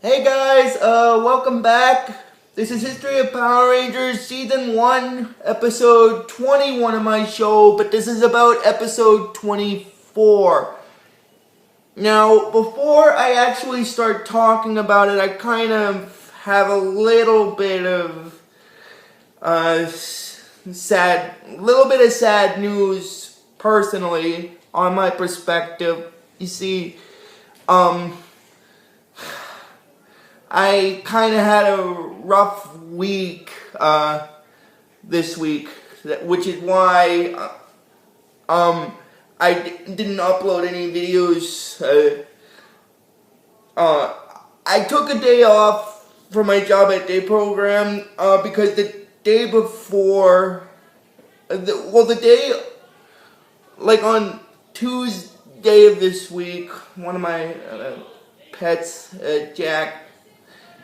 Hey guys, welcome back. This is History of Power Rangers Season 1, Episode 21 of my show, but this is about Episode 24. Now, before I actually start talking about it, I kind of have a little bit of sad news personally on my perspective. You see, I kind of had a rough week this week, which is why I didn't upload any videos. I took a day off from my job at day program because the day before, on Tuesday of this week, one of my pets, Jack,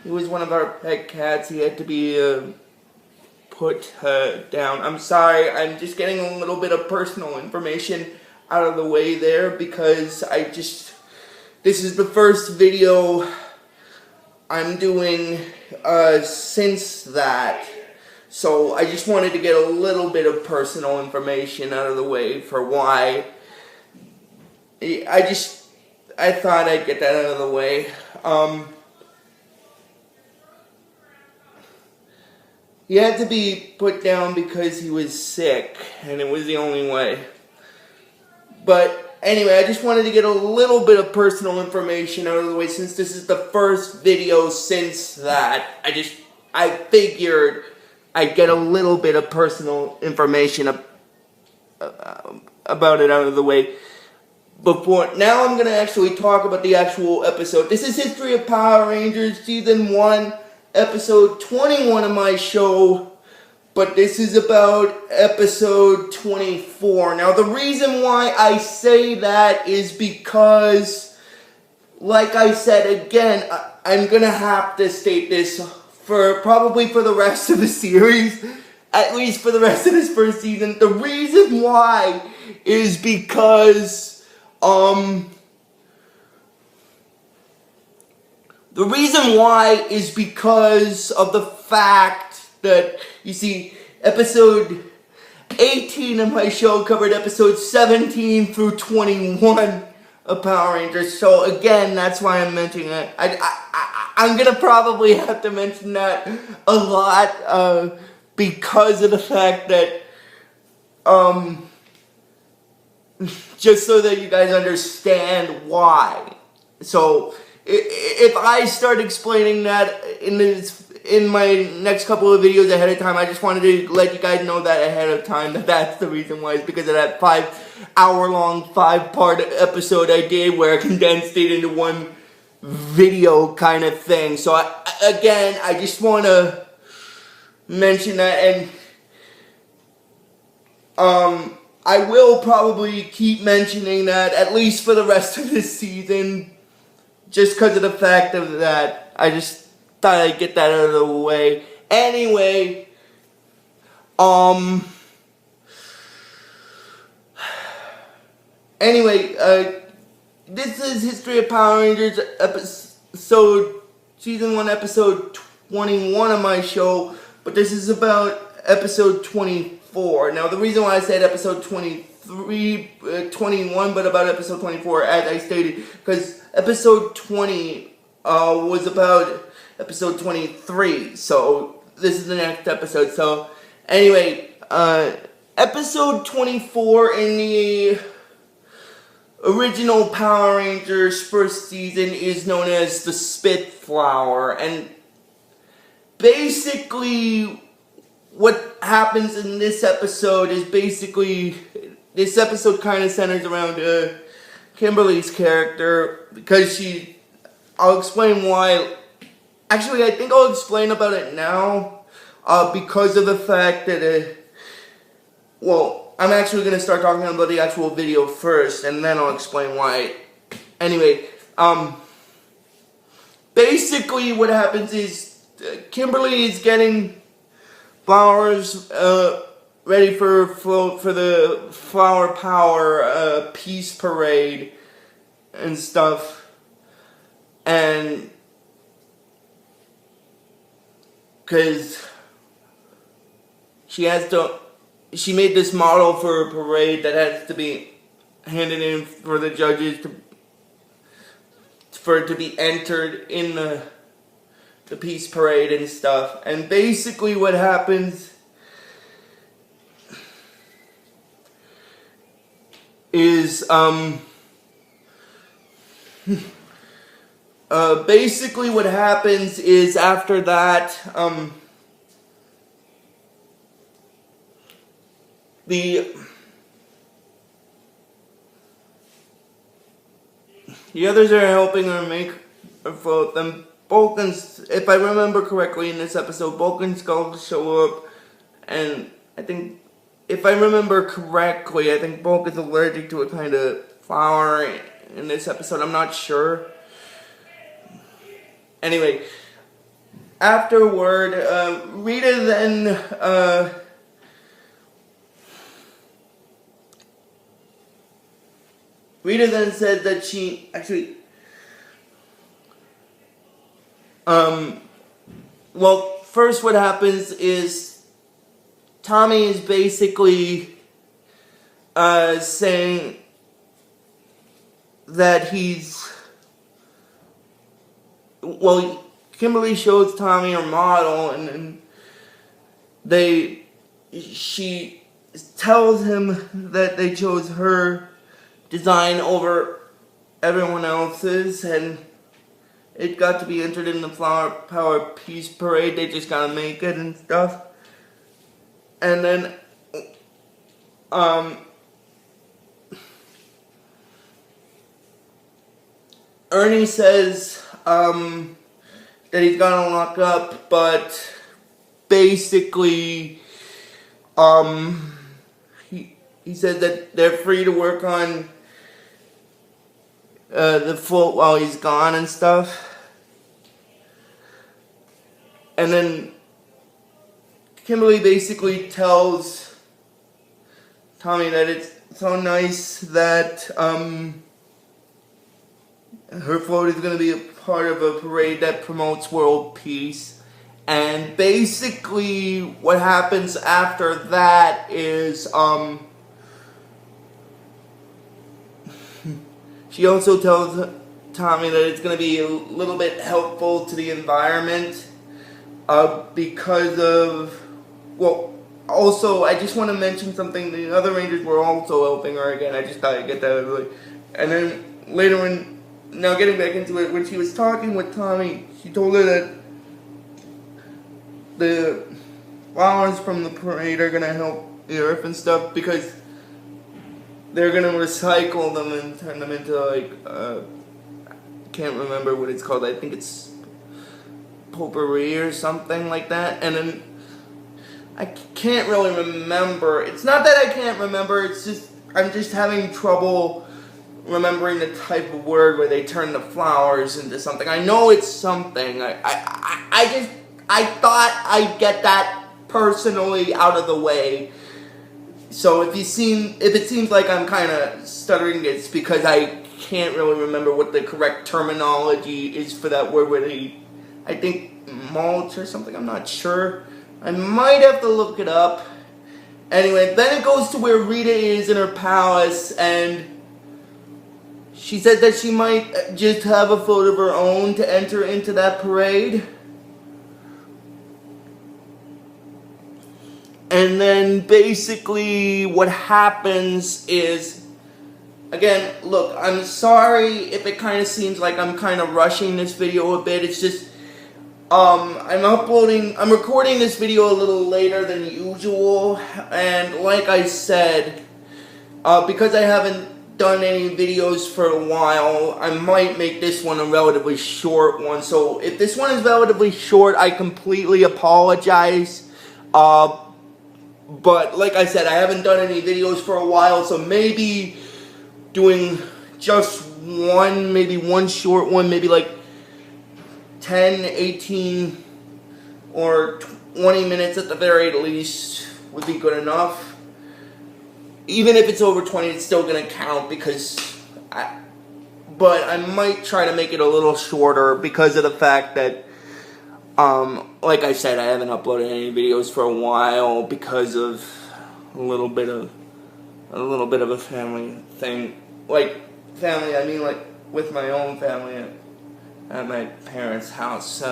he was one of our pet cats. He had to be put down. I'm sorry, I'm just getting a little bit of personal information out of the way there because this is the first video I'm doing since that. So I just wanted to get a little bit of personal information out of the way for why. I thought I'd get that out of the way. He had to be put down because he was sick, and it was the only way. But anyway, I just wanted to get a little bit of personal information out of the way since this is the first video since that. I figured I'd get a little bit of personal information about it out of the way. Now I'm going to actually talk about the actual episode. This is History of Power Rangers Season 1. Episode 21 of my show, but this is about episode 24. Now, the reason why I say that is because, like I said again, I'm gonna have to state this probably for the rest of the series, at least for the rest of this first season. The reason why is because, the reason why is because of the fact that, you see, episode 18 of my show covered episodes 17 through 21 of Power Rangers. So again, that's why I'm mentioning it. I'm gonna probably have to mention that a lot because of the fact that, just so that you guys understand why. So, if I start explaining that in my next couple of videos ahead of time, I just wanted to let you guys know that ahead of time, that's the reason why. It's because of that 5-hour-long, 5-part episode I did where I condensed it into one video kind of thing. So, I just want to mention that, and I will probably keep mentioning that, at least for the rest of this season, just because of the fact of that. I just thought I'd get that out of the way. Anyway, this is History of Power Rangers Season 1, Episode 21 of my show, but this is about Episode 24. Now, the reason why I said Episode 21, but about Episode 24, as I stated, because Episode 20 was about Episode 23, so this is the next episode. So, anyway, Episode 24 in the original Power Rangers first season is known as the Spitflower, and basically what happens in this episode is this episode kind of centers around Kimberly's character, because I'll explain why. Actually, I think I'll explain about it now, because of the fact that, I'm actually going to start talking about the actual video first, and then I'll explain why. Anyway, basically what happens is Kimberly is getting flowers ready for the Flower Power Peace Parade and stuff, and because she made this model for a parade that has to be handed in for the judges for it to be entered in the peace parade and stuff. And basically what happens is basically what happens is after that the others are helping her make her vote. Then Vulcan's, if I remember correctly in this episode, Vulcan's going to show up, and I think, if I remember correctly, I think Vulcan's allergic to a kind of flower in this episode. I'm not sure. Anyway, afterward, Rita then said that she actually, well, first what happens is Tommy is basically saying that Kimberly shows Tommy her model, and she tells him that they chose her design over everyone else's, and it got to be entered in the Flower Power Peace Parade. They just gotta make it and stuff. And then Ernie says that he's gonna lock up, but basically he said that they're free to work on the float while he's gone and stuff. And then Kimberly basically tells Tommy that it's so nice that her float is going to be a part of a parade that promotes world peace. And basically what happens after that is she also tells Tommy that it's going to be a little bit helpful to the environment because of, well, also I just want to mention something. The other Rangers were also helping her again. I just thought I'd get that out of the way. And then later in, now getting back into it, when she was talking with Tommy, she told her that the flowers from the parade are going to help the earth and stuff because they're going to recycle them and turn them into, like, I can't remember what it's called. I think it's potpourri or something like that. And then I can't really remember. It's not that I can't remember. It's just I'm just having trouble remembering the type of word where they turn the flowers into something. I know it's something. I thought I'd get that personally out of the way. So if it seems like I'm kind of stuttering, it's because I can't really remember what the correct terminology is for that word where they, I think, mulch or something. I'm not sure. I might have to look it up. Anyway, then it goes to where Rita is in her palace, and she said that she might just have a float of her own to enter into that parade. And then basically what happens is, again, look, I'm sorry if it kind of seems like I'm kind of rushing this video a bit. It's just, I'm recording this video a little later than usual. And like I said, because I haven't done any videos for a while, I might make this one a relatively short one. So if this one is relatively short, I completely apologize. But like I said, I haven't done any videos for a while, so maybe doing just one, maybe one short one, maybe like 10, 18, or 20 minutes at the very least would be good enough. Even if it's over 20, it's still going to count but I might try to make it a little shorter because of the fact that Like I said, I haven't uploaded any videos for a while because of a little bit of a family thing. Like family, I mean like with my own family at my parents' house.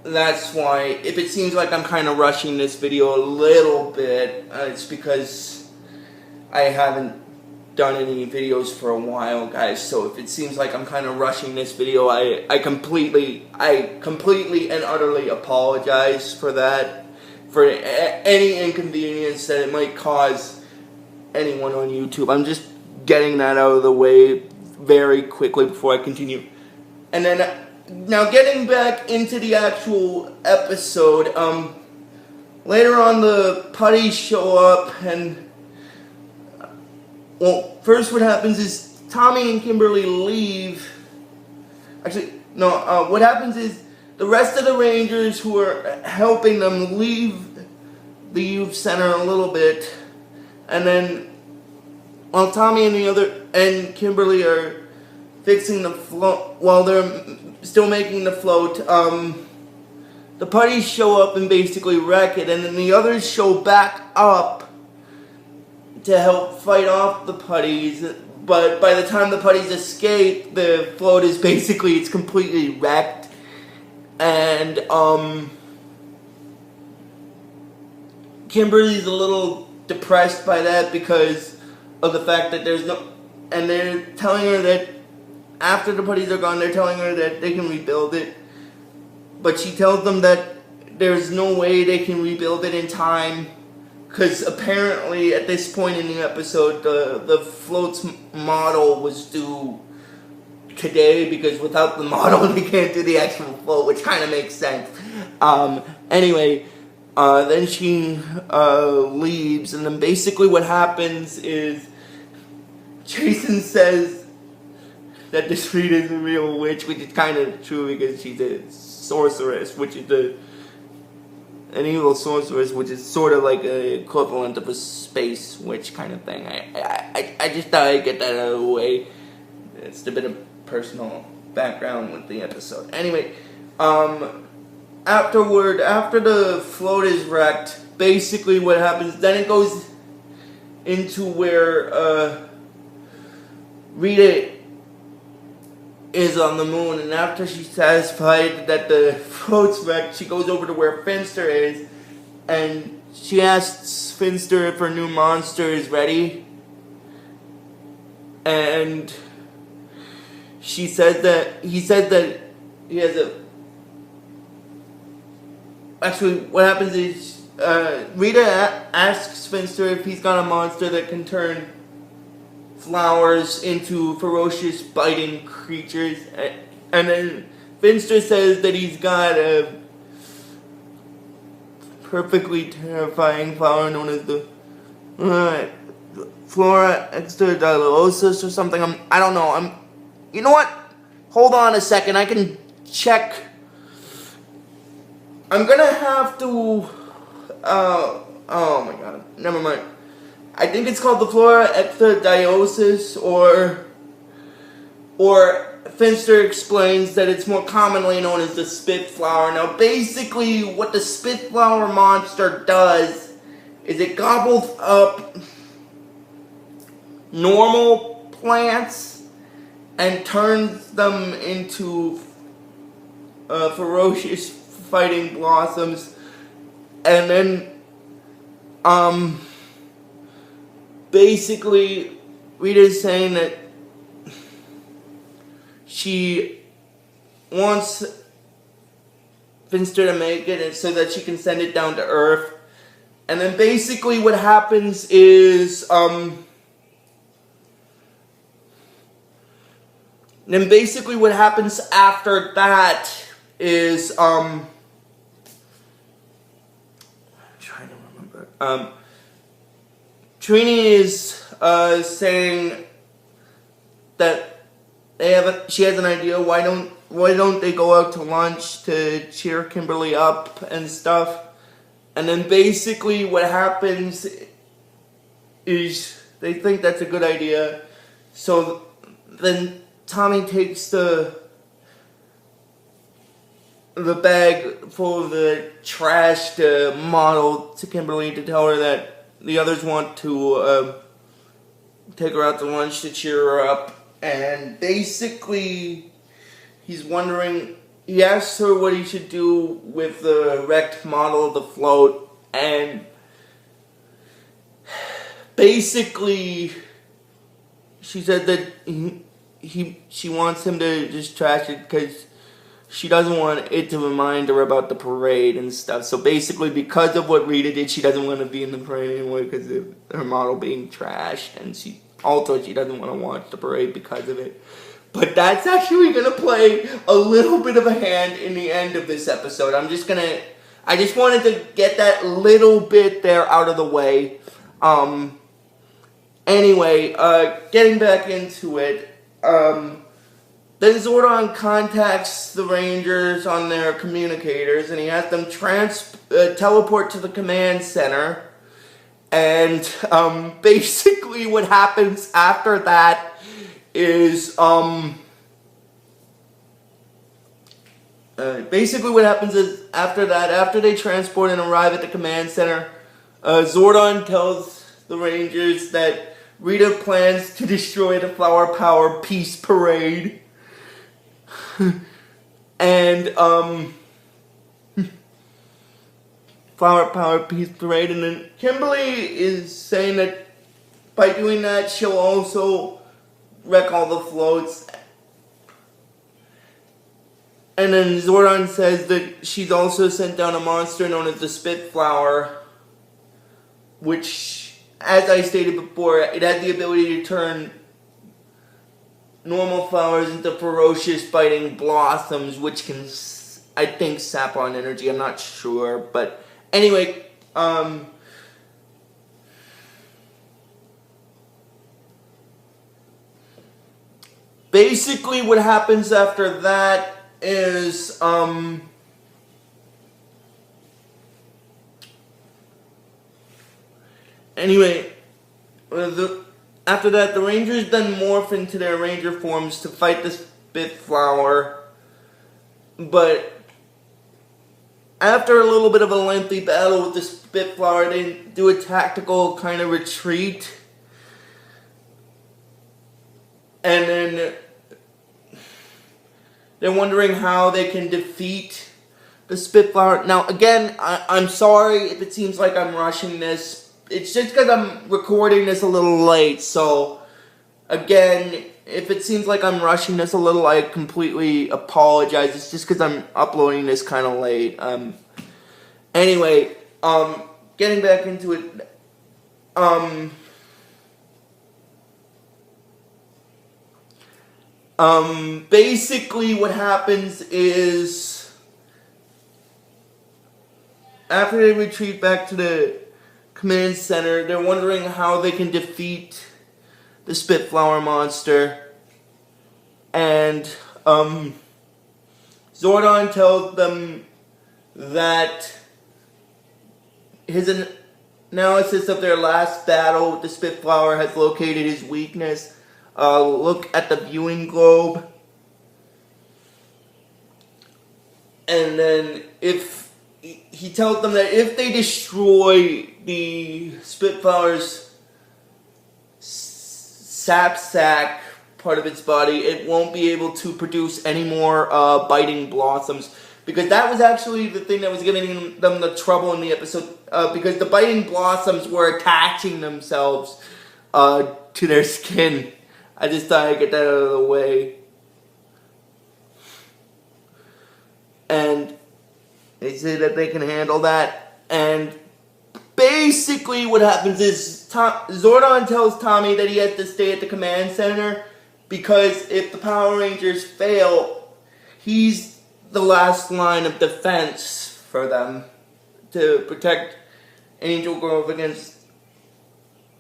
That's why, if it seems like I'm kind of rushing this video a little bit, it's because I haven't done any videos for a while, guys. So if it seems like I'm kind of rushing this video, I completely and utterly apologize for that, for any inconvenience that it might cause anyone on YouTube. I'm just getting that out of the way very quickly before I continue. And then, now getting back into the actual episode, later on the putties show up, and well, first what happens is Tommy and Kimberly leave. Actually, no, what happens is the rest of the Rangers who are helping them leave the youth center a little bit, and then while Tommy and Kimberly are fixing the float, while they're still making the float, the putties show up and basically wreck it, and then the others show back up to help fight off the putties. But by the time the putties escape, the float is basically, it's completely wrecked. And Kimberly's a little depressed by that because of the fact that there's no, and they're telling her that after the putties are gone, they're telling her that they can rebuild it. But she tells them that there's no way they can rebuild it in time, because apparently at this point in the episode, the float's model was due today, because without the model they can't do the actual float, which kind of makes sense. Anyway, then she leaves, and then basically what happens is Jason says that this Rita is a real witch, which is kind of true because she's a sorceress, which is an evil sorceress, which is sort of like a equivalent of a space witch kind of thing. I just thought I'd get that out of the way. It's a bit of personal background with the episode. Anyway, after the float is wrecked, basically what happens, then it goes into where Rita is on the moon, and after she's satisfied that the float's wrecked, she goes over to where Finster is, and she asks Finster if her new monster is ready, and he said that he has a, actually what happens is Rita asks Finster if he's got a monster that can turn flowers into ferocious biting creatures, and then Finster says that he's got a perfectly terrifying flower known as the Flora extradilosus or something. I don't know. You know what? Hold on a second. I can check. I'm gonna have to. Oh my god. Never mind. I think it's called the Flora extradilosus, or Finster explains that it's more commonly known as the Spitflower. Now, basically, what the Spitflower monster does is it gobbles up normal plants and turns them into ferocious fighting blossoms, and then basically Rita's saying that she wants Finster to make it, and so that she can send it down to Earth. And then basically what happens is after that is I'm trying to remember. Trini is saying that she has an idea. Why don't they go out to lunch to cheer Kimberly up and stuff? And then basically what happens is they think that's a good idea. So then Tommy takes the the bag full of the trashed model to Kimberly to tell her that the others want to take her out to lunch to cheer her up. And basically, he's wondering, he asks her what he should do with the wrecked model of the float, and basically, she said that she wants him to just trash it because she doesn't want it to remind her about the parade and stuff. So basically, because of what Rita did, she doesn't want to be in the parade anymore because of her model being trashed, and she doesn't want to watch the parade because of it. But that's actually going to play a little bit of a hand in the end of this episode. I just wanted to get that little bit there out of the way. Anyway, getting back into it, then Zordon contacts the Rangers on their communicators, and he has them teleport to the command center. And basically what happens after that is after they transport and arrive at the command center, Zordon tells the Rangers that Rita plans to destroy the Flower Power Peace Parade. And Flower Power Peace Parade, and then Kimberly is saying that by doing that she'll also wreck all the floats. And then Zordon says that she's also sent down a monster known as the Spitflower, which, as I stated before, it had the ability to turn normal flowers into ferocious biting blossoms, which can, I think, sap on energy. I'm not sure, but anyway, basically what happens after that is, anyway, after that, the Rangers then morph into their Ranger forms to fight the Spitflower. But after a little bit of a lengthy battle with the Spitflower, they do a tactical kind of retreat. And then they're wondering how they can defeat the Spitflower. Now, again, I'm sorry if it seems like I'm rushing this. It's just because I'm recording this a little late. So, again, if it seems like I'm rushing this a little, I completely apologize. It's just because I'm uploading this kind of late. Anyway, getting back into it. Basically what happens is, after they retreat back to the command center, they're wondering how they can defeat the Spitflower monster. And Zordon tells them that his analysis of their last battle with the Spitflower has located his weakness. Look at the viewing globe. And then he tells them that if they destroy the Spitflower's sap sac part of its body, it won't be able to produce any more biting blossoms. Because that was actually the thing that was giving them the trouble in the episode. Because the biting blossoms were attaching themselves to their skin. I just thought I'd get that out of the way. And they say that they can handle that. And basically what happens is Zordon tells Tommy that he has to stay at the command center, because if the Power Rangers fail, he's the last line of defense for them to protect Angel Grove against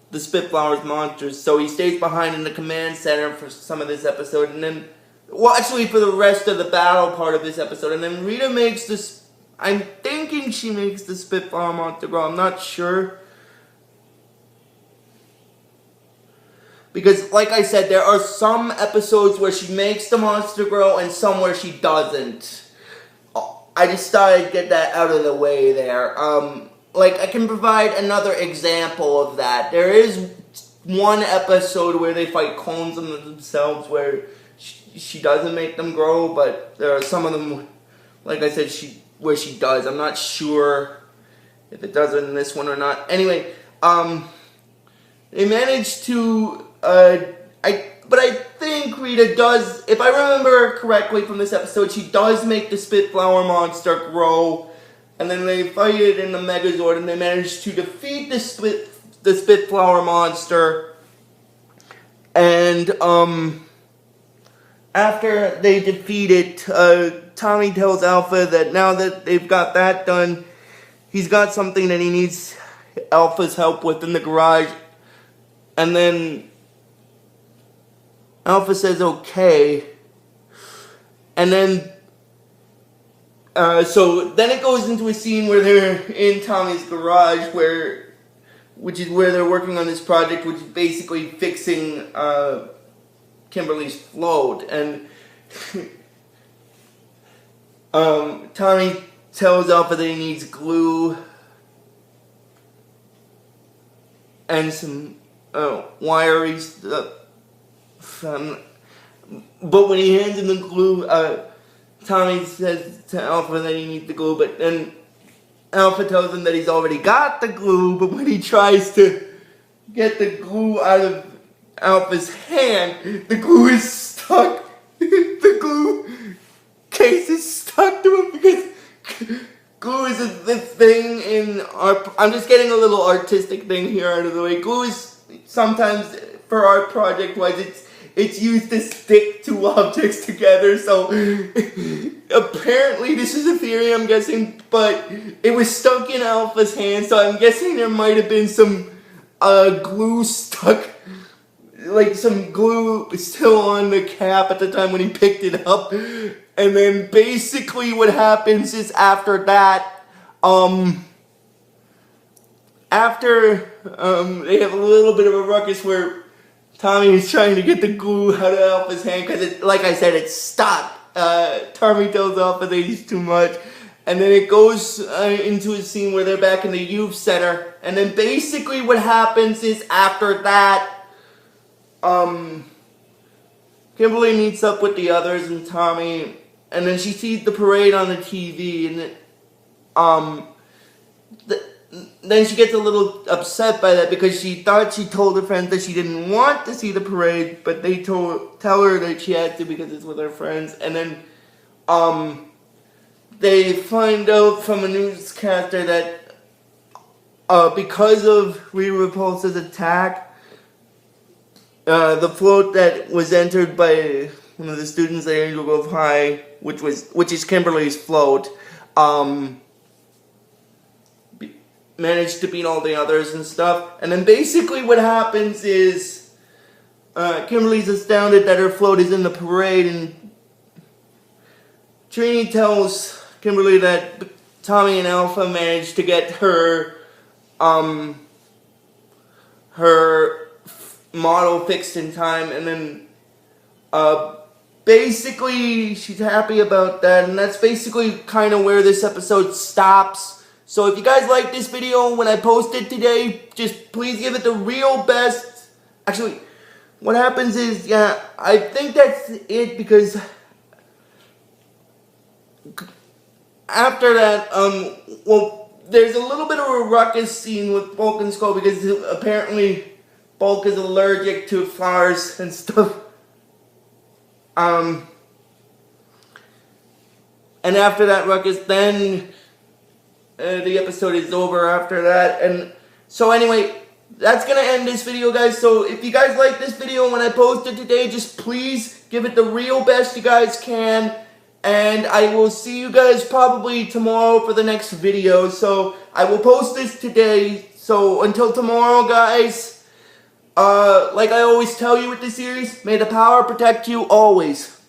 the Spitflower's monsters. So he stays behind in the command center for some of this episode, and then, well, actually for the rest of the battle part of this episode. And then Rita makes this, I'm thinking she makes the Spitflower monster grow, I'm not sure. Because, like I said, there are some episodes where she makes the monster grow and some where she doesn't. I just thought I'd get that out of the way there. Like, I can provide another example of that. There is one episode where they fight clones of themselves where she doesn't make them grow, but there are some of them, like I said, where she does. I'm not sure if it does in this one or not. Anyway, they managed to, but I think Rita does, if I remember correctly from this episode, she does make the Spitflower monster grow, and then they fight it in the Megazord, and they manage to defeat the Spitflower monster, and, after they defeat it, Tommy tells Alpha that now that they've got that done, he's got something that he needs Alpha's help with in the garage, and then Alpha says okay, and then, so then it goes into a scene where they're in Tommy's garage, which is where they're working on this project, which is basically fixing, Kimberly's float, and, Tommy tells Alpha that he needs glue, and some, wiry stuff. But when he hands him the glue, Tommy says to Alpha that he needs the glue, but then Alpha tells him that he's already got the glue, but when he tries to get the glue out of Alpha's hand, the glue is stuck. The glue case is stuck to him because glue is the thing in our... I'm just getting a little artistic thing here out of the way. Glue is sometimes, for our project-wise, it's used to stick two objects together, so apparently this is a theory, I'm guessing, but it was stuck in Alpha's hand, so I'm guessing there might have been some glue stuck, like some glue still on the cap at the time when he picked it up, and then basically what happens is after that, they have a little bit of a ruckus where Tommy is trying to get the glue out of Alpha's hand because, like I said, it's stuck. Tommy tells Alpha that he's too much. And then it goes into a scene where they're back in the youth center. And then basically what happens is after that, Kimberly meets up with the others and Tommy. And then she sees the parade on the TV. And then she gets a little upset by that because she thought she told her friends that she didn't want to see the parade, but they tell her that she had to because it's with her friends. And then they find out from a newscaster that because of Rita Repulsa's attack, the float that was entered by one of the students at Angel Grove High, which is Kimberly's float, managed to beat all the others and stuff. And then basically what happens is Kimberly's astounded that her float is in the parade, and Trini tells Kimberly that Tommy and Alpha managed to get her model fixed in time, and then basically she's happy about that, and that's basically kind of where this episode stops. So if you guys like this video when I post it today, just please give it the real best. Actually, what happens is, yeah, I think that's it because after that, well, there's a little bit of a ruckus scene with Bulk and Skull because apparently Bulk is allergic to flowers and stuff. And after that ruckus, then the episode is over after that. And so anyway, that's gonna end this video, guys. So if you guys like this video when I post it today, just please give it the real best you guys can. And I will see you guys probably tomorrow for the next video. So I will post this today. So until tomorrow, guys, like I always tell you with this series, may the power protect you always.